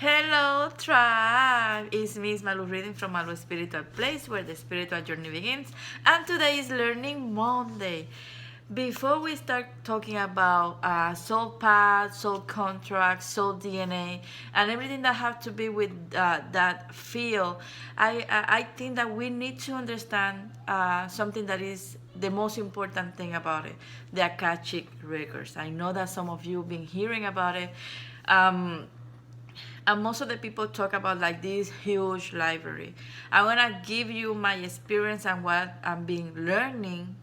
Hello, tribe! It's Miss Malu reading from Malu Spiritual Place where the spiritual journey begins. And today is Learning Monday. Before we start talking about soul path, soul contracts, soul DNA, and everything that have to be with that field, I think that we need to understand something that is the most important thing about it, the Akashic Records. I know that some of you have been hearing about it. And most of the people talk about like this huge library. I want to give you my experience and what I'm been learning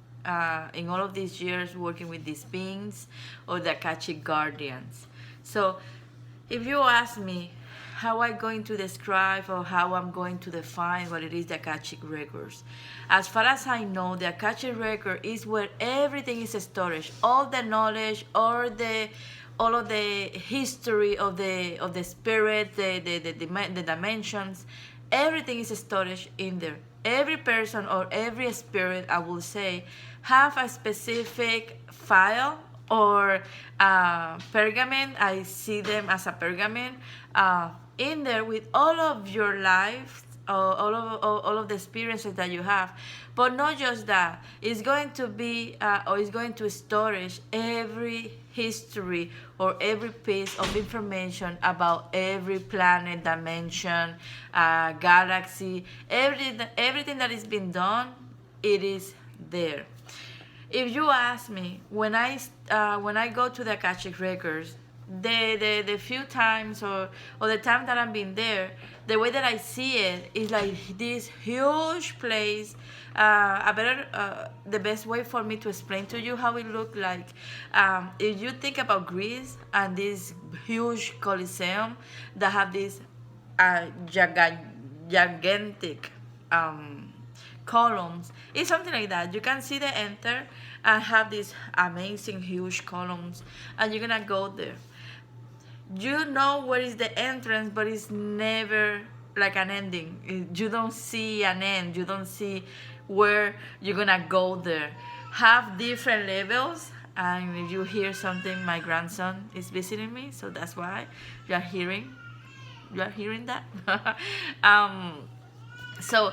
in all of these years working with these beings or the Akashic guardians. So if you ask me how I'm going to describe or how I'm going to define what it is the Akashic Records, as far as I know, the Akashic Record is where everything is stored, all the knowledge, all of the history of the spirit, the dimensions, everything is stored in there. Every person or every spirit, I will say, have a specific file or pergament. I see them as a pergament in there with all of your life, all of the experiences that you have. But not just that, it's going to be or it's going to storage every history or every piece of information about every planet, dimension, galaxy, everything that is being done, it is there. If you ask me, when I go to the Akashic Records, the few times or the time that I've been there, the way that I see it is like this huge place. The best way for me to explain to you how it looked like, if you think about Greece and this huge Colosseum that have this gigantic columns, it's something like that. You can see the enter and have these amazing huge columns, and you're gonna go there. You know where is the entrance, but it's never like an ending. You don't see an end. You don't see where you're gonna go there. Have different levels, and if you hear something, my grandson is visiting me, so that's why you are hearing that. So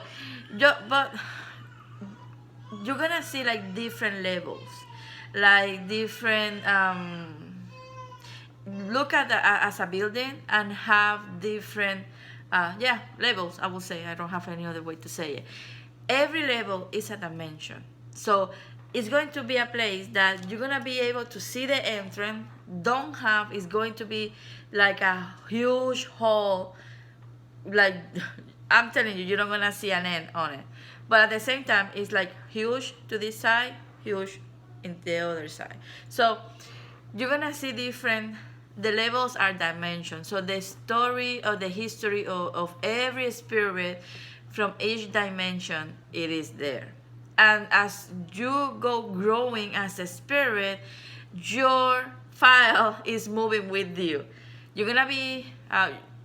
but you're gonna see like different levels, like different look at as a building and have different levels. I will say, I don't have any other way to say it. Every level is a dimension, so it's going to be a place that you're gonna be able to see the entrance. Don't have is going to be like a huge hall, like I'm telling you, you're not gonna see an end on it. But at the same time, it's like huge to this side, huge in the other side. So you're gonna see different. The levels are dimensions. So the story or the history of every spirit from each dimension, it is there. And as you go growing as a spirit, your file is moving with you. You're gonna be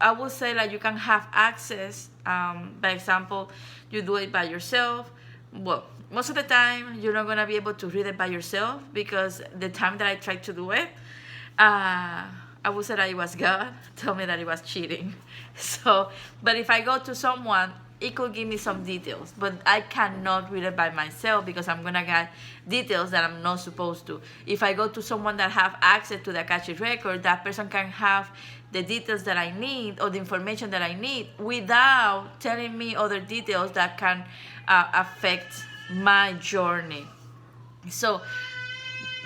I would say like you can have access. By example, you do it by yourself. Well, most of the time you're not gonna be able to read it by yourself, because the time that I tried to do it, I would say that it was God told me that it was cheating. So, but if I go to someone, it could give me some details, but I cannot read it by myself because I'm gonna get details that I'm not supposed to. If I go to someone that have access to the Akashic Record, that person can have the details that I need or the information that I need without telling me other details that can affect my journey. So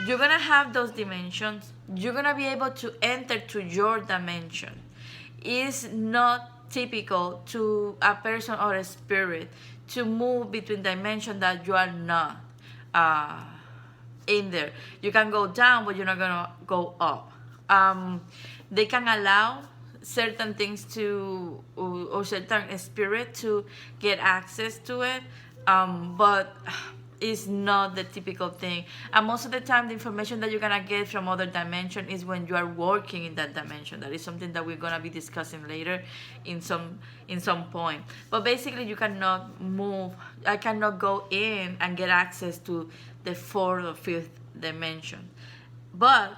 you're gonna have those dimensions. You're gonna be able to enter to your dimension. It's not typical to a person or a spirit to move between dimensions that you are not in there. You can go down, but you're not gonna go up. They can allow certain things to or certain spirit to get access to it, but is not the typical thing. And most of the time, the information that you're gonna get from other dimension is when you are working in that dimension. That is something that we're gonna be discussing later in some point. But basically, you cannot move. I cannot go in and get access to the fourth or fifth dimension. But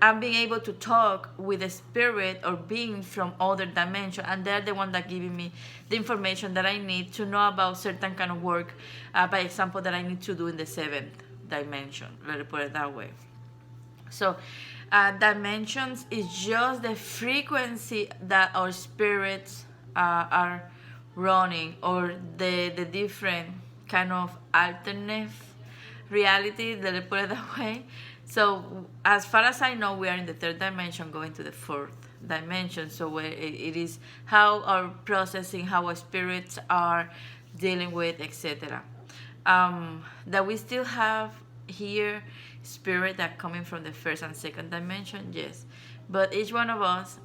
I'm being able to talk with a spirit or being from other dimension, and they're the one that giving me the information that I need to know about certain kind of work, by example, that I need to do in the seventh dimension. Let me put it that way. So, dimensions is just the frequency that our spirits are running, or the different kind of alternative reality, let me put it that way. So, as far as I know, we are in the third dimension going to the fourth dimension. So, where it is how our processing, how our spirits are dealing with, etc. That we still have here spirit that coming from the first and second dimension, yes, but each one of us,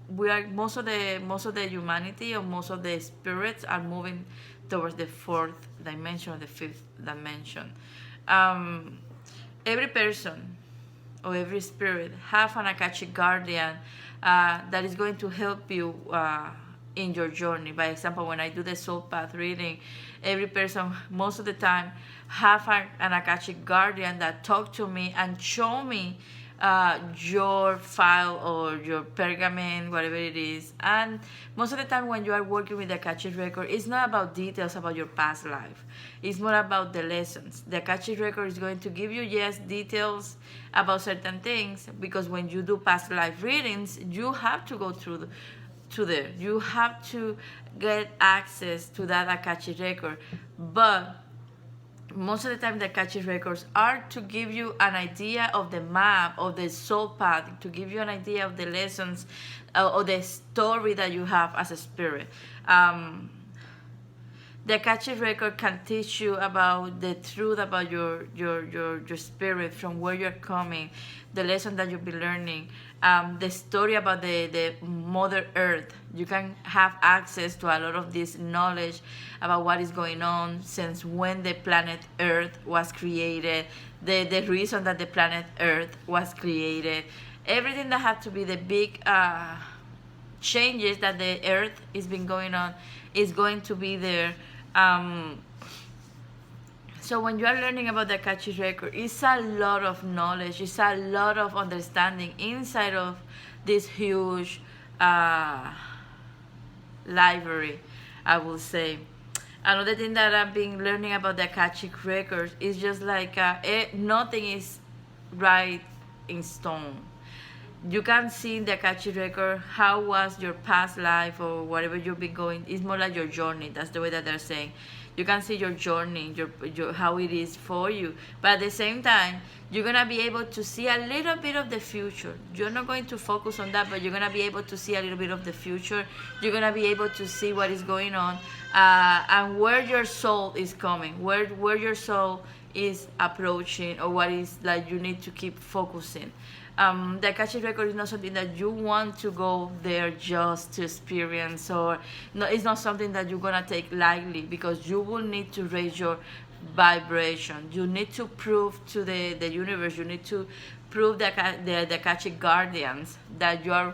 we are most of the humanity, or most of the spirits are moving towards the fourth dimension or the fifth dimension. Every person or every spirit have an Akashic guardian that is going to help you in your journey. By example, when I do the soul path reading, every person most of the time have an Akashic guardian that talk to me and show me your file or your pergament, whatever it is. And most of the time when you are working with the Akashic Record, it's not about details about your past life. It's more about the lessons. The Akashic Record is going to give you, yes, details about certain things, because when you do past life readings, you have to go through to there. You have to get access to that Akashic Record. But most of the time the Akashic Records are to give you an idea of the map of the soul path, to give you an idea of the lessons or the story that you have as a spirit. The Akashic Record can teach you about the truth about your spirit, from where you're coming, the lesson that you'll be learning, the story about the Mother Earth. You can have access to a lot of this knowledge about what is going on since when the planet Earth was created, the reason that the planet Earth was created, everything that had to be the big changes that the Earth has been going on is going to be there. So when you are learning about the Akashic Record, it's a lot of knowledge, it's a lot of understanding inside of this huge library, I will say. Another thing that I've been learning about the Akashic Records is just like nothing is right in stone. You can see in the Akashic Record how was your past life or whatever you've been going. It's more like your journey. That's the way that they're saying. You can see your journey, your how it is for you. But at the same time, you're going to be able to see a little bit of the future. You're not going to focus on that, but you're going to be able to see a little bit of the future. You're going to be able to see what is going on and where your soul is coming, where your soul is approaching, or what is like you need to keep focusing. The Akashic Record is not something that you want to go there just to experience, or no, it's not something that you're gonna take lightly, because you will need to raise your vibration. You need to prove to the universe, you need to prove the Akashic guardians that you are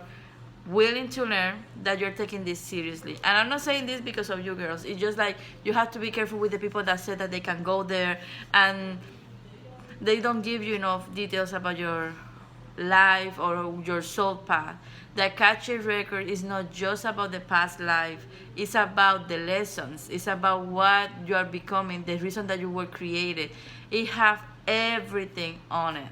willing to learn, that you're taking this seriously. And I'm not saying this because of you girls. It's just like you have to be careful with the people that say that they can go there and they don't give you enough details about your life or your soul path. The Akashic Record is not just about the past life. It's about the lessons. It's about what you are becoming, the reason that you were created. It have everything on it.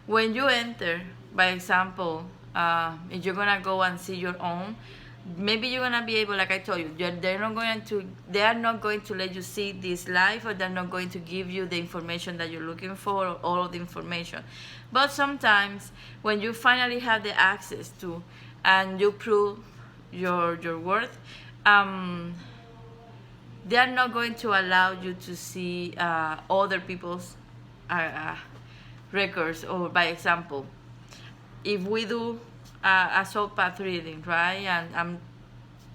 When you enter, by example, if you're gonna go and see your own, maybe you're gonna be able, like I told you, they are not going to let you see this live, or they're not going to give you the information that you're looking for, or all of the information. But sometimes when you finally have the access to, and you prove your worth, they are not going to allow you to see other people's records. Or by example, if we do a soul path reading, right? And I'm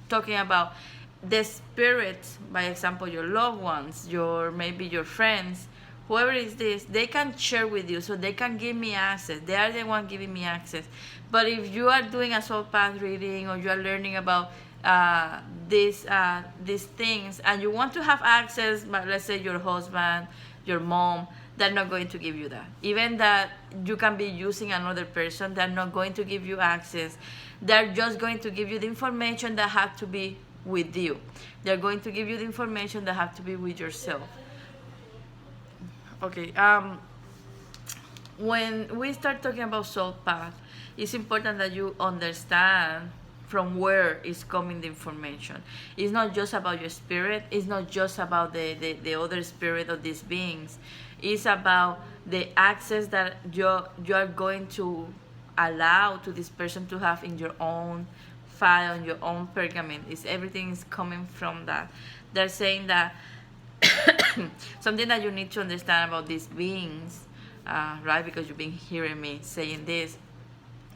talking about the spirits, by example, your loved ones, maybe your friends, whoever is this, they can share with you, so they can give me access. They are the one giving me access. But if you are doing a soul path reading, or you are learning about these things, and you want to have access, but let's say your husband, your mom, they're not going to give you that. Even that you can be using another person, they're not going to give you access. They're just going to give you the information that have to be with you. They're going to give you the information that have to be with yourself. Okay. When we start talking about soul path, it's important that you understand from where is coming the information. It's not just about your spirit, it's not just about the other spirit of these beings. It's about the access that you're going to allow to this person to have in your own file, in your own pergament. Is everything is coming from that. They're saying that something that you need to understand about these beings, right? Because you've been hearing me saying this.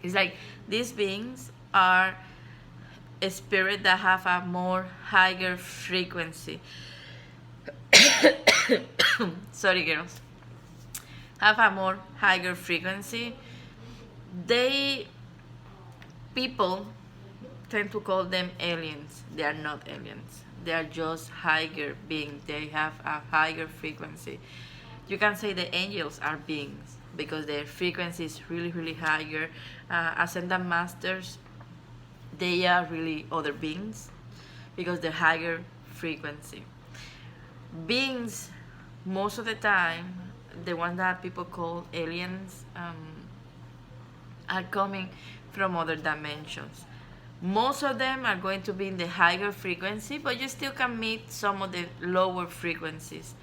It's like these beings are a spirit that have a more higher frequency. Sorry, girls. Have a more higher frequency. People tend to call them aliens. They are not aliens. They are just higher beings. They have a higher frequency. You can say the angels are beings because their frequency is really, really higher. Ascendant masters, they are really other beings because they're higher frequency. Beings, most of the time, the ones that people call aliens, are coming from other dimensions. Most of them are going to be in the higher frequency, but you still can meet some of the lower frequencies,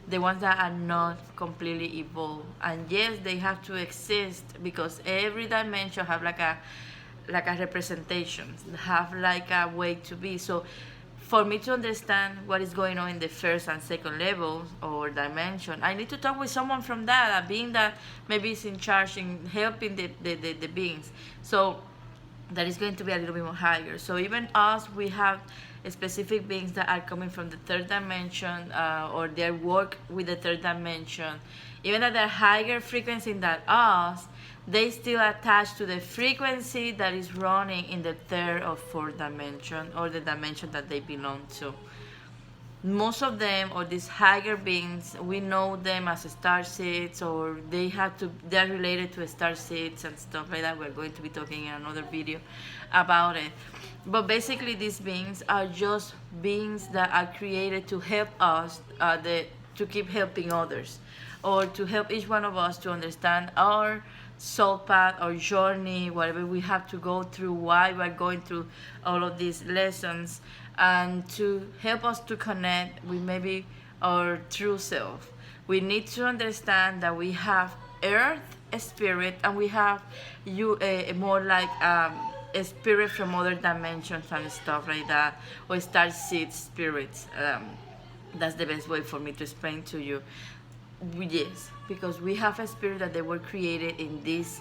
the ones that are not completely evolved. And yes, they have to exist because every dimension have like a representation, have like a way to be. So for me to understand what is going on in the first and second levels or dimension, I need to talk with someone from that, a being that maybe is in charge in helping the beings. So that is going to be a little bit more higher. So even us, we have specific beings that are coming from the third dimension, or they work with the third dimension. Even at a higher frequency than us, they still attach to the frequency that is running in the third or fourth dimension, or the dimension that they belong to. Most of them, or these higher beings, we know them as star seeds, or they're related to star seeds and stuff like that. We're going to be talking in another video about it. But basically, these beings are just beings that are created to help us, to keep helping others, or to help each one of us to understand our soul path, our journey, whatever we have to go through, why we're going through all of these lessons, and to help us to connect with maybe our true self. We need to understand that we have earth, a spirit, and we have more like a spirit from other dimensions and stuff like that, or star seed spirits. That's the best way for me to explain to you. Yes, because we have a spirit that they were created in this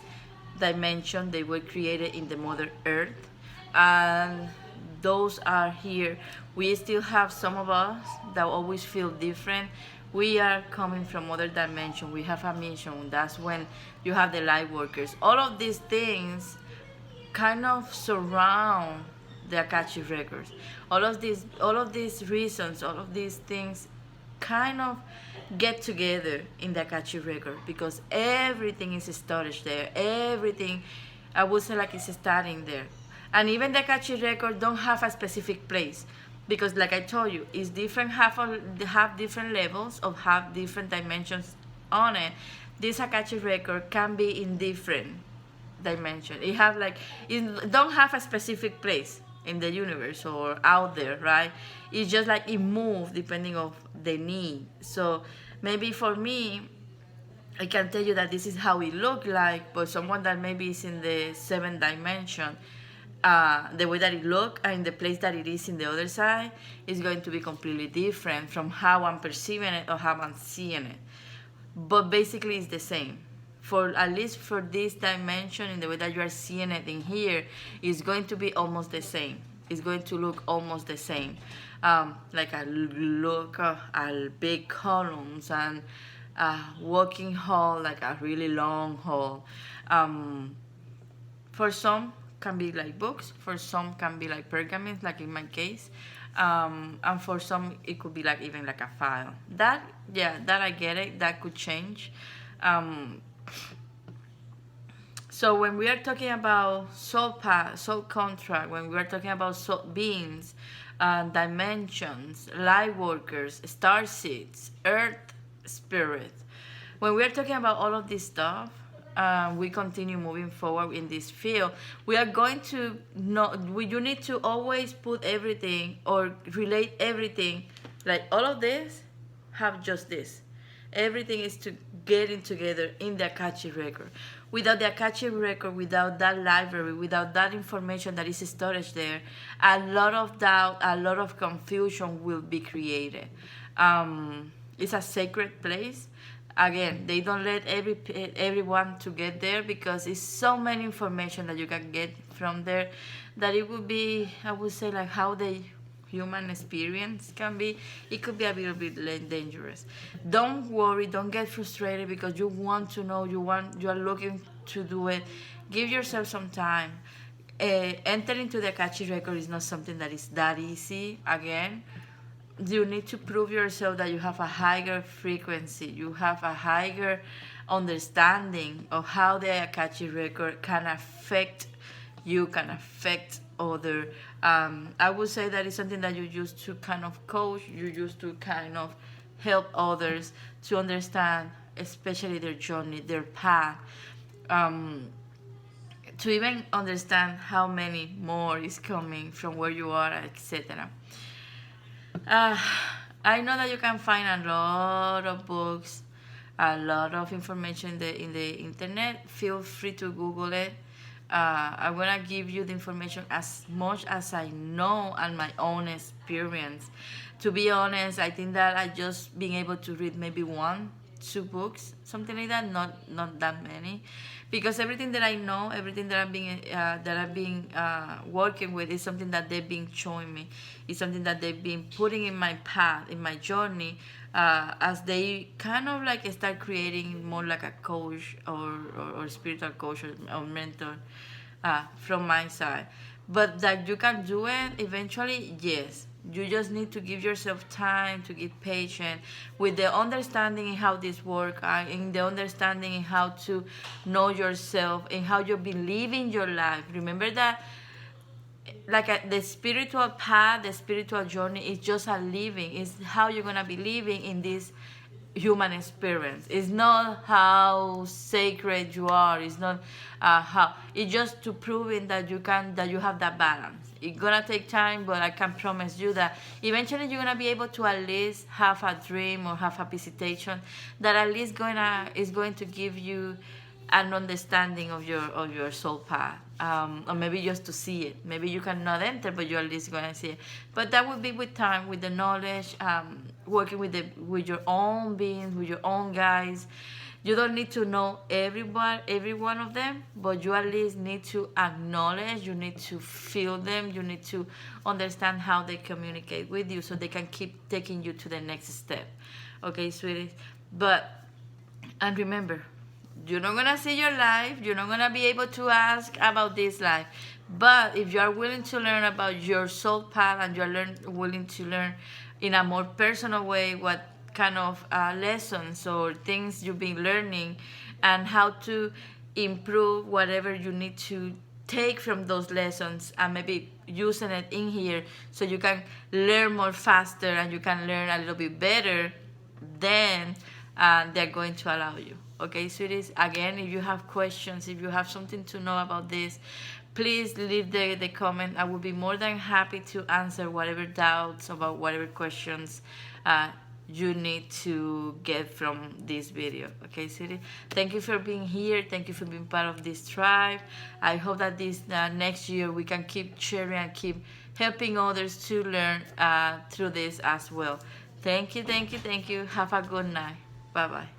dimension. They were created in the Mother Earth, and those are here. We still have some of us that always feel different. We are coming from other dimension. We have a mission. That's when you have the light workers. All of these things kind of surround the Akashic Records. All of these reasons, all of these things kind of get together in the Akashic Record because everything is storage there. Everything, I would say, like it's starting there. And even the Akashic Record don't have a specific place because, like I told you, it's different. Have different levels of have different dimensions on it. This Akashic Record can be in different dimension. It don't have a specific place in the universe or out there, right? It's just like it moves depending on the need. So maybe for me, I can tell you that this is how it look like, but someone that maybe is in the seventh dimension, the way that it look and the place that it is in the other side is going to be completely different from how I'm perceiving it or how I'm seeing it. But basically it's the same. For at least for this dimension, in the way that you are seeing it in here, is going to be almost the same. It's going to look almost the same, like a big columns and a walking hall, like a really long hall. For some can be like books. For some can be like pergaments, like in my case. And for some it could be like even like a file. That, yeah, that I get it. That could change. Um, so when we are talking about soul path, soul contract, when we are talking about soul beings, dimensions, light workers, star seeds, earth spirit, when we are talking about all of this stuff, we continue moving forward in this field. We are going to you need to always put everything or relate everything, like all of this have just this. Everything is to getting together in the Akashic record. Without the Akashic record, without that library, without that information that is stored there, a lot of doubt, a lot of confusion will be created. It's a sacred place. Again, they don't let everyone to get there because it's so many information that you can get from there that it would be, I would say, like how the human experience can be, it could be a little bit dangerous. Don't worry, don't get frustrated because you want to know, you are looking to do it. Give yourself some time. Entering to the Akashic record is not something that is that easy. Again, you need to prove yourself that you have a higher frequency, you have a higher understanding of how the Akashic record can affect you, can affect other. I would say that is something that you use to kind of coach, you use to kind of help others to understand, especially their journey, their path, to even understand how many more is coming from where you are, etc. I know that you can find a lot of books, a lot of information in the internet. Feel free to Google it. I'm gonna give you the information as much as I know and my own experience. To be honest, I think that I just being able to read maybe 1-2 books, something like that. Not that many, because everything that I know, everything that I've been working with is something that they've been showing me. It's something that they've been putting in my path, in my journey, as they kind of like start creating more like a coach or spiritual coach or mentor from my side. But that you can do it eventually, yes. You just need to give yourself time, to get patient with the understanding in how this works, in the understanding in how to know yourself, and how you believe in your life. Remember that the spiritual path, the spiritual journey is just a living. It's how you're gonna be living in this human experience. It's not how sacred you are. It's not how. It's just to proving that you have that balance. It's gonna take time, but I can promise you that eventually you're gonna be able to at least have a dream or have a visitation that at least is going to give you an understanding of your soul path, or maybe just to see it. Maybe you cannot enter, but you're at least gonna see it. But that would be with time, with the knowledge, working with your own beings, with your own guides. You don't need to know every one of them, but you at least need to acknowledge. You need to feel them. You need to understand how they communicate with you, so they can keep taking you to the next step. Okay, sweeties. And remember, you're not gonna see your life. You're not gonna be able to ask about this life. But if you are willing to learn about your soul path, and you're willing to learn in a more personal way what kind of lessons or things you've been learning, and how to improve whatever you need to take from those lessons, and maybe using it in here so you can learn more faster and you can learn a little bit better, then they're going to allow you. Okay, sweeties? Again, if you have questions, if you have something to know about this, please leave the comment. I will be more than happy to answer whatever doubts about whatever questions you need to get from this video. Okay, sweetie? Thank you for being here. Thank you for being part of this tribe. I hope that this next year we can keep sharing and keep helping others to learn through this as well. Thank you, thank you, thank you. Have a good night. Bye-bye.